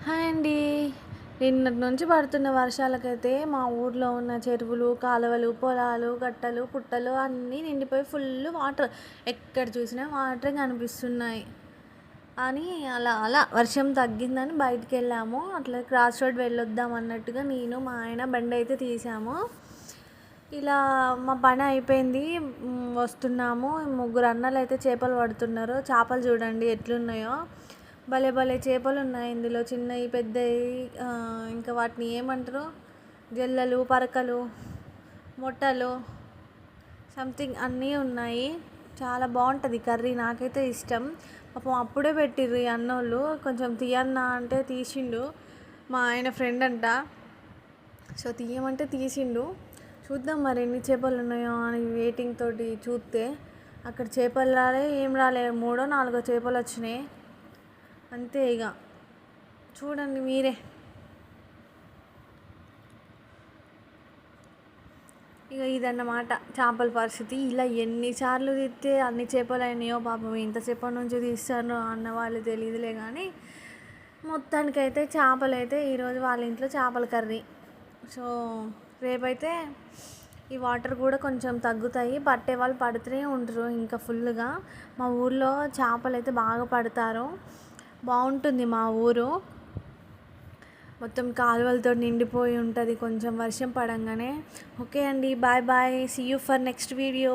Hi అండి. నిన్నటి నుంచి పడుతున్న వర్షాలకైతే మా ఊర్లో ఉన్న చెరువులు, కాలువలు, పొలాలు, గట్టలు, పుట్టలు అన్నీ నిండిపోయి ఫుల్ వాటర్. ఎక్కడ చూసినా వాటరే కనిపిస్తున్నాయి. అని అలా అలా వర్షం తగ్గిందని బయటికెళ్ళాము. అట్లా క్రాస్ రోడ్ వెళ్ళొద్దాం అన్నట్టుగా నేను, మా ఆయన బండి అయితే తీసాము. ఇలా మా పని అయిపోయింది. వస్తున్నాము. ముగ్గురు అన్నలు అయితే చేపలు పడుతున్నారు. చేపలు చూడండి ఎట్లున్నాయో. భలే భలే చేపలు ఉన్నాయి ఇందులో, చిన్నవి పెద్దవి. ఇంకా వాటిని ఏమంటారు, జల్లలు, పరకలు, మొట్టలు, సంథింగ్ అన్నీ ఉన్నాయి. చాలా బాగుంటుంది కర్రీ, నాకైతే ఇష్టం. పాపం అప్పుడే పెట్టిర్రు ఈ అన్నోళ్ళు. కొంచెం తీయన్నా అంటే తీసిండు. మా ఆయన ఫ్రెండ్ అంట, సో తీయమంటే తీసిండు. చూద్దాం మరి ఎన్ని చేపలు ఉన్నాయో అని వెయిటింగ్ తోటి చూస్తే అక్కడ చేపలు రాలే, ఏం రాలే. 3 or 4 చేపలు వచ్చినాయి అంతే. ఇక చూడండి మీరే. ఇక ఇదన్నమాట చేపల పరిస్థితి. ఇలా ఎన్నిసార్లు తీస్తే అన్ని చేపలు అయినాయో. పాపం ఎంతసేపటి నుంచి తీస్తారో అన్న వాళ్ళు తెలియదులే. కానీ మొత్తానికైతే చేపలు అయితే ఈరోజు వాళ్ళ ఇంట్లో చేపల కర్రీ. సో రేపైతే ఈ వాటర్ కూడా కొంచెం తగ్గుతాయి. పట్టే వాళ్ళు పడుతూనే ఉంటారు ఇంకా ఫుల్గా. మా ఊర్లో చేపలు అయితే బాగా పడతారు. బాగుంటుంది మా ఊరు. మొత్తం కాలువలతో నిండిపోయి ఉంటుంది కొంచెం వర్షం పడంగానే. ఓకే అండి, bye bye. See you for next video.